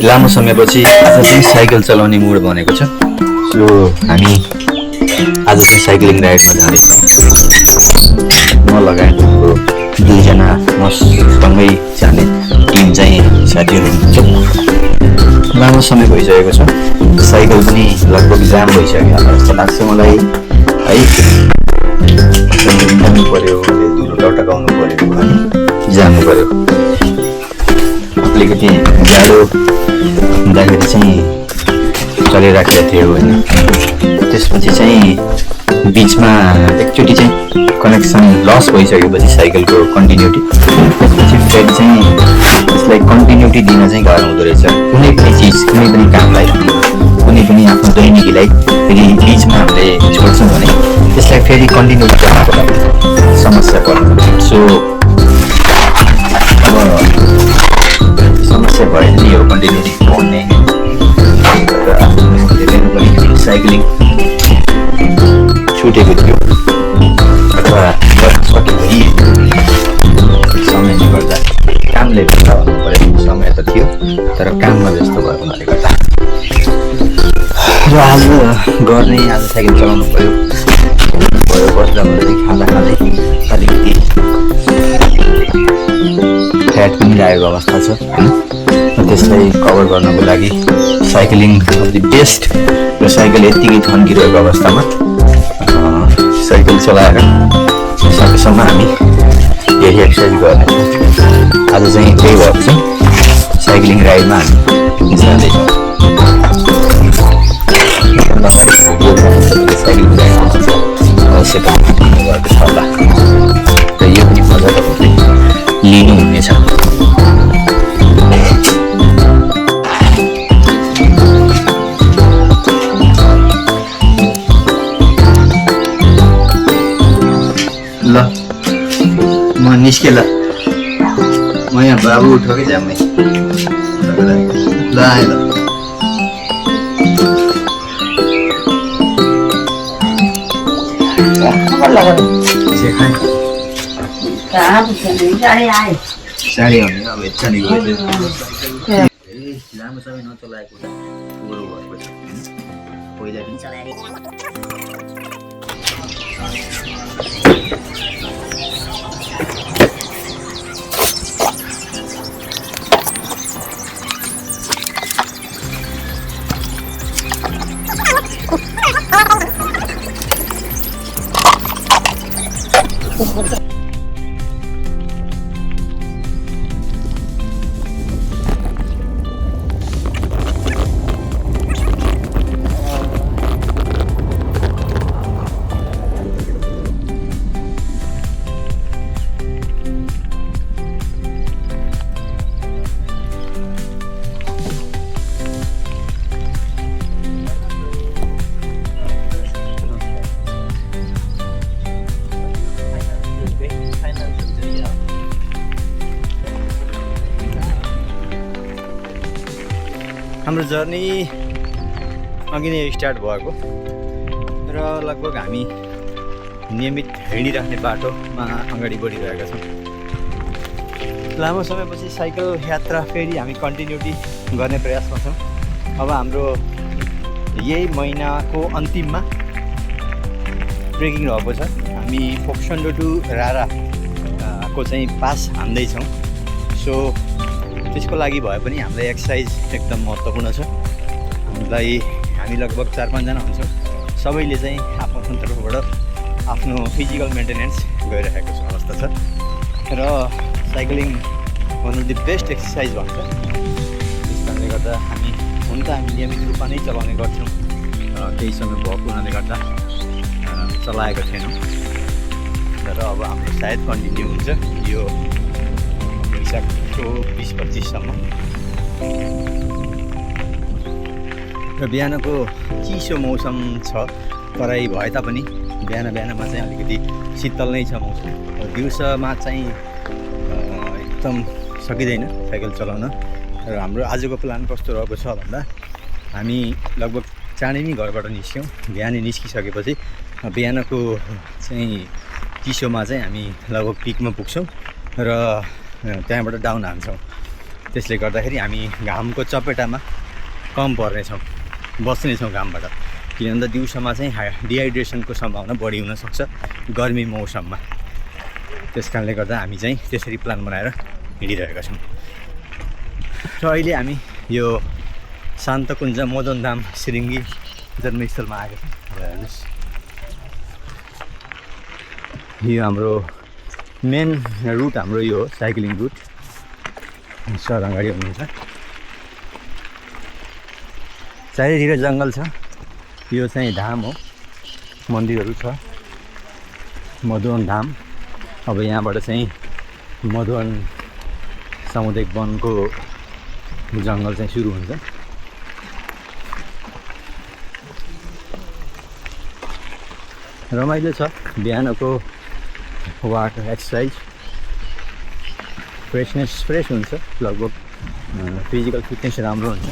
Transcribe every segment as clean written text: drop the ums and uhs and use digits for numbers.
लामो समयपछि आज चाहिँ साइकल चलाउने मुड बनेको छ। सो हामी आज चाहिँ साइक्लिङ राइडमा जाँदैछौँ। म लगायत हाम्रो दुईजना मसँगै जाने टिम चाहिँ साथीहरू हुनुहुन्छ। लामो समय भइसकेको छ, साइकल पनि लगभग जाम भइसक्यो जस्तो लाग्छ मलाई है। हिँड्नु पऱ्यो, धुलो टटाउनु पऱ्यो अनि जानु पऱ्यो। अलिकति जाडो हुँदाखेरि चाहिँ चलिराखेको थियो होइन। त्यसपछि चाहिँ बिचमा एकचोटि चाहिँ कनेक्सन लस भइसकेपछि साइकलको कन्टिन्युटी, त्यसपछि फेरि चाहिँ यसलाई कन्टिन्युटी दिन चाहिँ गाह्रो हुँदो रहेछ। कुनै पनि चिज, कुनै पनि कामलाई, कुनै पनि आफ्नो दैनिकीलाई फेरि बिचमा हामीले छोड्छौँ भने त्यसलाई फेरि कन्टिन्युटी गर्नको लागि समस्या पर्छ। सो अब समस्या भयो नि यो कन्टिन्युटी पढ्ने साइक्लिङ छुटेको थियो अथवा सकेपछि समयले गर्दा कामले गर्दा भन्नु पऱ्यो। समय त थियो तर काममा व्यस्त भएको हुनाले गर्दा र आज गर्ने, आज साइकल चलाउनु पऱ्यो। बस्दा बस्दै खाँदा खाँदै अलिकति फ्याट पनि लागेको अवस्था छ होइन। त्यसलाई कभर गर्नको लागि साइक्लिङ अफ द बेस्ट। र साइकल यत्तिकै थन्किरहेको अवस्थामा साइकल चलाएर सकेसम्म हामी यही एक्सर्साइज गर्नेछौँ। आज चाहिँ त्यही भएको छ, साइक्लिङ राइडमा हामी जाँदैछौँ। साइक्लिङ राइडमा अवश्य गर्दैछ होला र यो पनि मजा तपाईँले लिनुहुनेछ। ल म निस्केँ, ल म यहाँ बाबु उठो कि जामै ल आएँ ल। साडी भने अब इच्छा नि गयो लामो समय नचलाएको कुरो भएको छ। पहिला पनि चलाएर हाम्रो जर्नी अघि नै स्टार्ट भएको र लगभग हामी नियमित हिँडिराख्ने बाटोमा अगाडि बढिरहेका छौँ। लामो समयपछि साइकल यात्रा फेरि हामी कन्टिन्युटी गर्ने प्रयासमा छौँ। अब हाम्रो यही महिनाको अन्तिममा ट्रेकिङ रहेको छ। हामी फोक्सन्डो टु रारा को चाहिँ पास हान्दैछौँ। सो त्यसको लागि भए पनि हामीलाई एक्सर्साइज एकदम महत्त्वपूर्ण छ। हामी लगभग 4-5 जना हुन्छौँ। सबैले चाहिँ आफ्नो तर्फबाट आफ्नो फिजिकल मेन्टेनेन्स गरिरहेको अवस्था छ र cycling one of the best exercise भन्छ। त्यस कारणले गर्दा हामी नियमित रूपमा नै चलाउने गर्छौँ। केही समय भएको हुनाले गर्दा चलाएको थिएनौँ तर अब हाम्रो सायद कन्टिन्यू हुन्छ यो वैशाखको 20-25सम्म। र बिहानको चिसो मौसम छ, तराई भए तापनि बिहानमा चाहिँ अलिकति शीतल नै छ मौसम। दिउँसोमा चाहिँ एकदम सकिँदैन साइकल चलाउन। र हाम्रो आजको प्लान कस्तो रहेको छ भन्दा हामी लगभग चाँडै नै घरबाट निस्क्यौँ। बिहानै निस्किसकेपछि बिहानको चाहिँ चिसोमा चाहिँ हामी लगभग पिकमा पुग्छौँ र त्यहाँबाट डाउन हान्छौँ। त्यसले गर्दाखेरि हामी घामको चपेटामा कम पर्नेछौँ, बस्नेछौँ घामबाट। किन भन्दा दिउँसोमा चाहिँ डिहाइड्रेसनको सम्भावना बढी हुनसक्छ गर्मी मौसममा। त्यस कारणले गर्दा हामी चाहिँ त्यसरी प्लान बनाएर हिँडिरहेका छौँ। र अहिले हामी यो शान्तकुञ्ज मदनधाम सिरिङ्गी जन्मस्थलमा आएको छौँ। हेर्नुहोस्, यो हाम्रो मेन रुट हाम्रो यो हो, साइक्लिङ रुट। सर अगाडि हुनुहुन्छ, चारैतिर जङ्गल छ। यो चाहिँ धाम हो, मन्दिरहरू छ, मधुवन धाम। अब यहाँबाट चाहिँ मधुवन सामुदायिक वनको जङ्गल चाहिँ सुरु हुन्छ। रमाइलो छ बिहानको वाक, एक्सर्साइज, फ्रेस हुन्छ, लगभग फिजिकल फिटनेस राम्रो हुन्छ।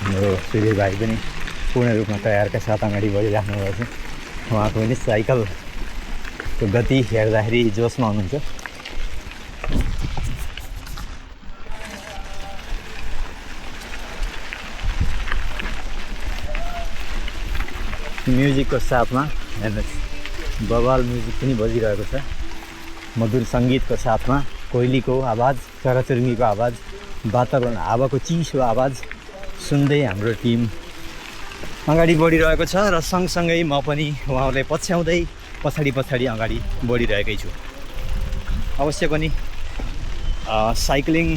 हाम्रो सूर्य भाइ पनि पूर्ण रूपमा तयारका साथ अगाडि बढिराख्नु भएको छ। उहाँको पनि साइकलको गति हेर्दाखेरि जोसमा हुनुहुन्छ। म्युजिकको साथमा हेर्नुहोस्, बवाल म्युजिक पनि बजिरहेको छ। मधुर सङ्गीतको साथमा कोइलीको आवाज, चराचुरुङ्गीको आवाज, वातावरण हावाको चिसो आवाज सुन्दै हाम्रो टिम अगाडि बढिरहेको छ। र सँगसँगै म पनि उहाँहरूलाई पछ्याउँदै पछाडि अगाडि बढिरहेकै छु। अवश्य पनि साइक्लिङ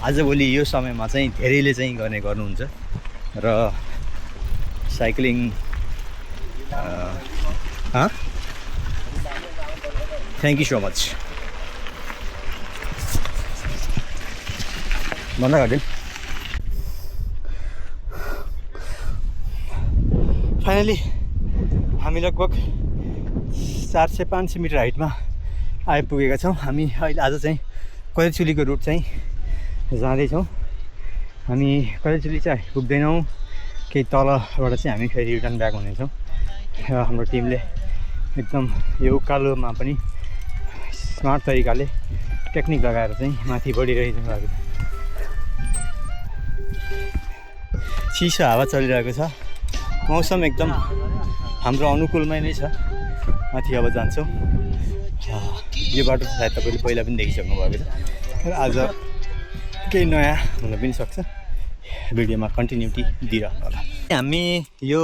आजभोलि यो समयमा चाहिँ धेरैले चाहिँ गर्नुहुन्छ। र cycling thank you so much. भन्दा घटेन फाइनली हामी लगभग 400-500 मिटर हाइटमा आइपुगेका छौँ। हामी अहिले आज चाहिँ कैलाचुलीको रुट चाहिँ जाँदैछौँ। हामी कैलाचुली चाहिँ पुग्दैनौँ, केही तलबाट चाहिँ हामी फेरि रिटर्न ब्याक हुनेछौँ। र हाम्रो टिमले एकदम यो उकालोमा पनि स्मार्ट तरिकाले टेक्निक लगाएर चाहिँ माथि बढिरहेको छ। चिसो हावा चलिरहेको छ, मौसम एकदम हाम्रो अनुकूलमै नै छ। माथि अब जान्छौँ। यो बाटो सायद तपाईँले पहिला पनि देखिसक्नु भएको छ, र आज केही नयाँ हुन पनि सक्छ। भिडियोमा कन्टिन्युटी दिइरहनु होला। हामी यो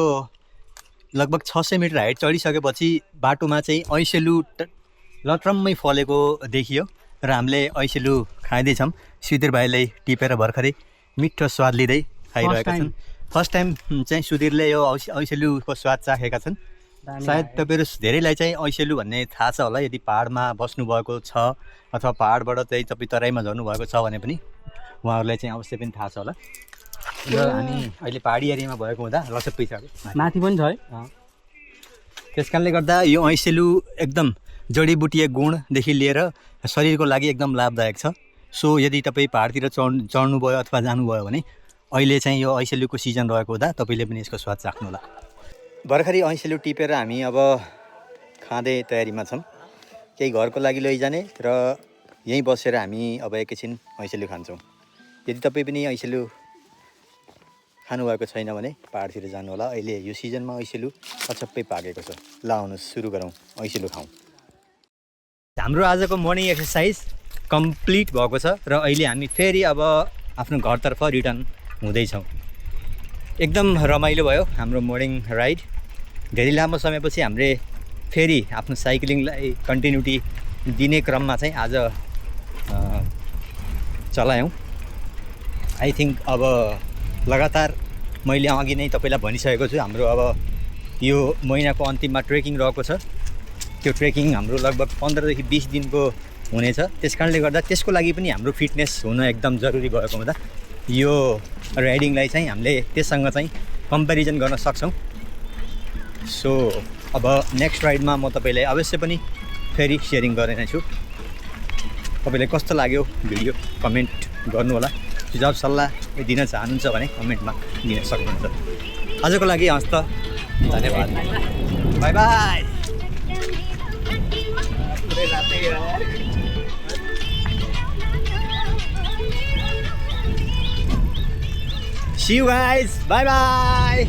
लगभग 600 मिटर हाइट चढिसकेपछि बाटोमा चाहिँ ऐसेलु लट्रम्मै फलेको देखियो र हामीले ऐसेलु खाँदैछौँ। सुधीर भाइले टिपेर भर्खरै मिठो स्वाद लिँदै खाइरहेका छन्। फर्स्ट टाइम चाहिँ सुधीरले यो ऐसेलुको स्वाद चाखेका छन्। सायद तपाईँहरू धेरैलाई चाहिँ ऐसेलु भन्ने थाहा छ होला, यदि पाहाडमा बस्नुभएको छ अथवा पाहाडबाट चाहिँ तपाईँ तराईमा झर्नुभएको छ भने पनि उहाँहरूलाई चाहिँ अवश्य पनि थाहा छ होला। र हामी अहिले पहाडी एरियामा भएको हुँदा लसप्पै छ, माथि पनि छ है। त्यस कारणले गर्दा यो ऐसेलु एकदम जडीबुटीय गुणदेखि लिएर शरीरको लागि एकदम लाभदायक छ। सो यदि तपाईँ पाहाडतिर चढ्नुभयो अथवा जानुभयो भने अहिले चाहिँ यो ऐसेलुको सिजन रहेको हुँदा तपाईँले पनि यसको स्वाद चाख्नु होला। भर्खरै ऐसेलु टिपेर हामी अब खाँदै तयारीमा छौँ। केही घरको लागि लैजाने र यहीँ बसेर हामी अब एकैछिन ऐसेलु खान्छौँ। यदि तपाईँ पनि ऐसेलु खानुभएको छैन भने पाहाडतिर जानु होला। अहिले यो सिजनमा ऐसेलु अचप्पै पाकेको छ। ल आउनुहोस् सुरु गरौँ, ऐसेलु खाउँ। हाम्रो आजको मर्निङ एक्सर्साइज कम्प्लिट भएको छ र अहिले हामी फेरि अब आफ्नो घरतर्फ रिटर्न हुँदैछौँ। एकदम रमाइलो भयो हाम्रो मर्निङ राइड। धेरै लामो समयपछि हामीले फेरि आफ्नो साइक्लिङलाई कन्टिन्युटी दिने क्रममा चाहिँ आज चलायौँ। आई थिङ्क अब लगातार मैले अघि नै तपाईँलाई भनिसकेको छु, हाम्रो अब यो महिनाको अन्तिममा ट्रेकिङ रहेको छ। त्यो ट्रेकिङ हाम्रो लगभग 15 देखि 20 दिनको हुनेछ। त्यस कारणले गर्दा त्यसको लागि पनि हाम्रो फिटनेस हुन एकदम जरुरी भएको हुँदा यो राइडिङलाई चाहिँ हामीले त्यससँग चाहिँ कम्पेरिजन गर्न सक्छौँ। सो अब नेक्स्ट राइडमा म तपाईँलाई अवश्य पनि फेरि सेयरिङ गर्ने छु। तपाईँलाई कस्तो लाग्यो भिडियो कमेन्ट गर्नुहोला। सुझाव सल्लाह दिन चाहनुहुन्छ भने कमेन्टमा दिन सक्नुहुन्छ। आजको लागि हस्त धन्यवाद, by by. See you guys. Bye bye.